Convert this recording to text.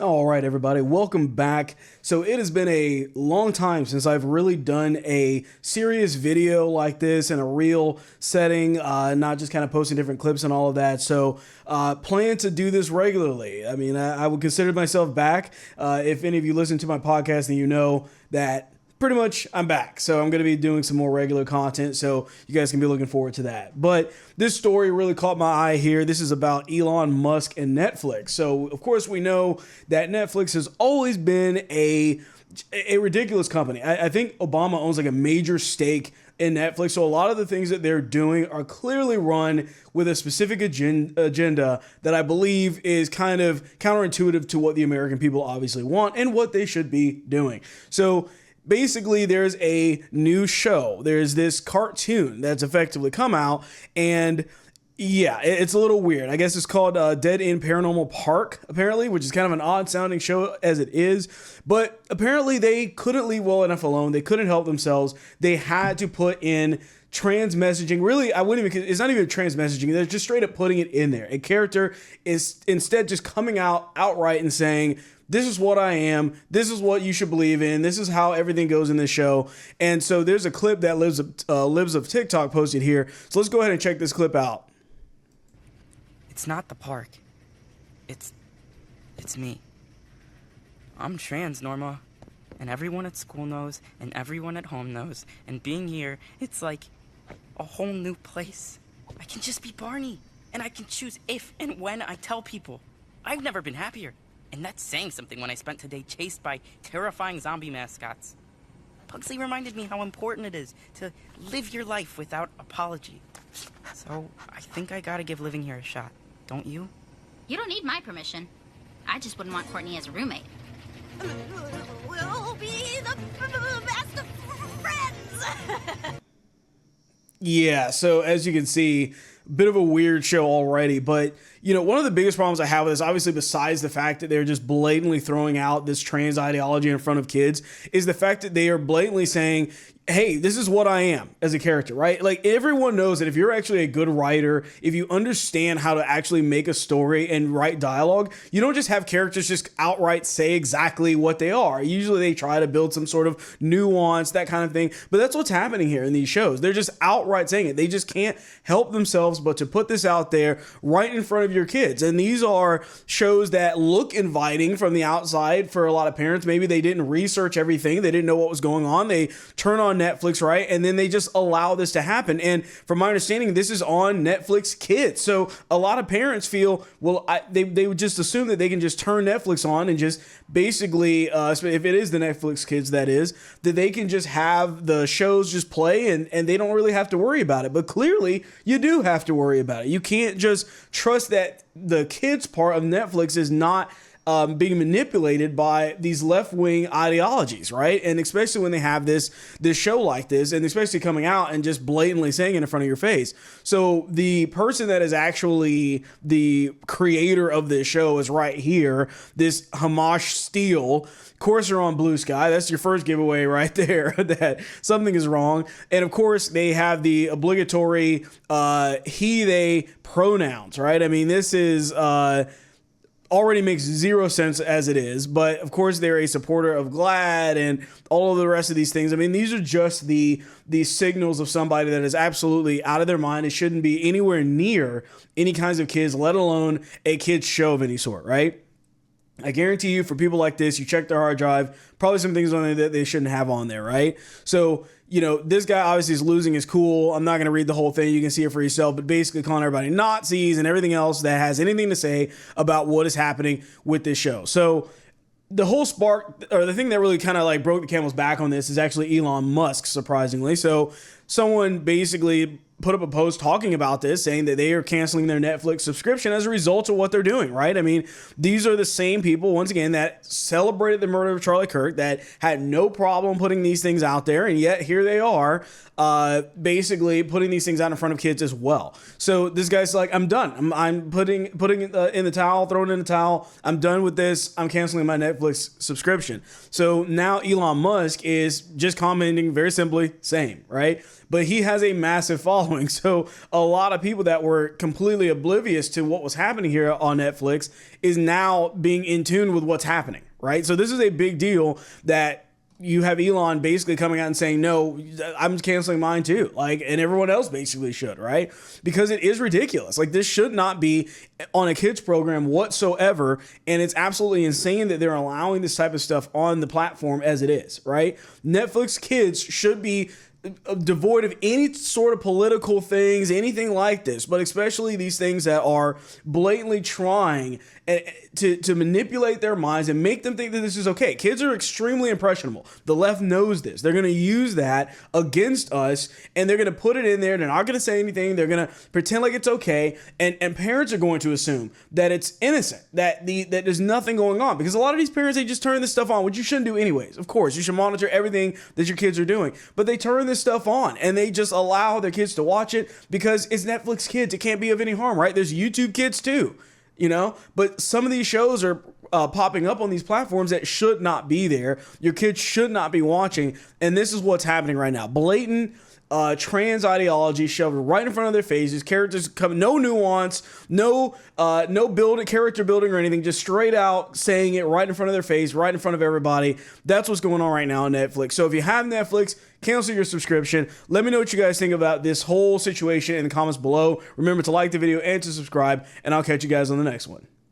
All right, everybody, welcome back. So it has been a long time since I've really done a serious video like this in a real setting, not just kind of posting different clips and all of that. So plan to do this regularly. I mean, I would consider myself back. If any of you listen to my podcast, then you know that pretty much I'm back. So I'm going to be doing some more regular content, so you guys can be looking forward to that. But this story really caught my eye here. This is about Elon Musk and Netflix. So of course we know that Netflix has always been a ridiculous company. I think Obama owns like a major stake in Netflix. So a lot of the things that they're doing are clearly run with a specific agenda that I believe is kind of counterintuitive to what the American people obviously want and what they should be doing. So basically, there's a new show. There's this cartoon that's effectively come out, and yeah, it's a little weird. I guess it's called Dead in Paranormal Park, apparently, which is kind of an odd sounding show as it is. But apparently they couldn't leave well enough alone. They couldn't help themselves. They had to put in trans messaging. Really, I wouldn't even, it's not even trans messaging. They're just straight up putting it in there. A character is instead just coming out outright and saying, this is what I am. This is what you should believe in. This is how everything goes in this show. And so there's a clip that lives of TikTok posted here. So let's go ahead and check this clip out. It's not the park. It's me. I'm trans, Norma. And everyone at school knows, and everyone at home knows. And being here, it's like a whole new place. I can just be Barney. And I can choose if and when I tell people. I've never been happier. And that's saying something when I spent today chased by terrifying zombie mascots. Pugsley reminded me how important it is to live your life without apology. So I think I gotta give living here a shot. Don't you? You don't need my permission. I just wouldn't want Courtney as a roommate. We'll be the best of friends. Yeah, so as you can see, a bit of a weird show already, but you know, one of the biggest problems I have with this, obviously besides the fact that they're just blatantly throwing out this trans ideology in front of kids, is the fact that they are blatantly saying, hey, this is what I am as a character, right? Like everyone knows that if you're actually a good writer, if you understand how to actually make a story and write dialogue, you don't just have characters just outright say exactly what they are. Usually they try to build some sort of nuance, that kind of thing. But that's what's happening here in these shows. They're just outright saying it. They just can't help themselves but to put this out there right in front of your kids. And these are shows that look inviting from the outside for a lot of parents. Maybe they didn't research everything. They didn't know what was going on. They turn on Netflix, right? And then they just allow this to happen. And from my understanding, this is on Netflix Kids. So a lot of parents feel, well, they would just assume that they can just turn Netflix on and just basically, if it is the Netflix Kids, that is, that they can just have the shows just play and they don't really have to worry about it. But clearly, you do have to worry about it. You can't just trust that the kids part of Netflix is not being manipulated by these left-wing ideologies, right? And especially when they have this show like this, and especially coming out and just blatantly saying it in front of your face. So the person that is actually the creator of this show is right here, this Hamash Steele. Of course, they're on Blue Sky. That's your first giveaway right there that something is wrong. And of course, they have the obligatory he, they pronouns, right? I mean, this is already makes zero sense as it is, but of course they're a supporter of GLAAD and all of the rest of these things. I mean, these are just the signals of somebody that is absolutely out of their mind. It shouldn't be anywhere near any kinds of kids, let alone a kid's show of any sort, right? I guarantee you, for people like this, you check their hard drive, probably some things on there that they shouldn't have on there, right? So, you know, this guy obviously is losing his cool. I'm not going to read the whole thing. You can see it for yourself, but basically calling everybody Nazis and everything else that has anything to say about what is happening with this show. So the whole spark, or the thing that really kind of like broke the camel's back on this, is actually Elon Musk, surprisingly. So someone basically put up a post talking about this, saying that they are canceling their Netflix subscription as a result of what they're doing, right? I mean, these are the same people, once again, that celebrated the murder of Charlie Kirk, that had no problem putting these things out there, and yet here they are basically putting these things out in front of kids as well. So this guy's like, I'm done. I'm putting in the towel, throwing in the towel. I'm done with this. I'm canceling my Netflix subscription. So now Elon Musk is just commenting very simply, same, right? But he has a massive following. following. So a lot of people that were completely oblivious to what was happening here on Netflix is now being in tune with what's happening, right? So this is a big deal that you have Elon basically coming out and saying, no, I'm canceling mine too. Like, and everyone else basically should, right? Because it is ridiculous. Like, this should not be on a kids program whatsoever. And it's absolutely insane that they're allowing this type of stuff on the platform as it is, right? Netflix Kids should be devoid of any sort of political things, anything like this, but especially these things that are blatantly trying to manipulate their minds and make them think that this is okay. Kids are extremely impressionable. The left knows this. They're going to use that against us, and they're going to put it in there. They're not going to say anything. They're going to pretend like it's okay, and parents are going to assume that it's innocent, that there's nothing going on, because a lot of these parents, they just turn this stuff on, which you shouldn't do anyways. Of course, you should monitor everything that your kids are doing, but they turn this stuff on and they just allow their kids to watch it because it's Netflix Kids. It can't be of any harm, right? There's YouTube Kids too, you know, but some of these shows are popping up on these platforms that should not be there. Your kids should not be watching. And this is what's happening right now. Blatant trans ideology shoved right in front of their faces. Characters come, no nuance, no character building or anything, just straight out saying it right in front of their face, right in front of everybody. That's what's going on right now on Netflix. So if you have Netflix, cancel your subscription. Let me know what you guys think about this whole situation in the comments below. Remember to like the video and to subscribe, and I'll catch you guys on the next one.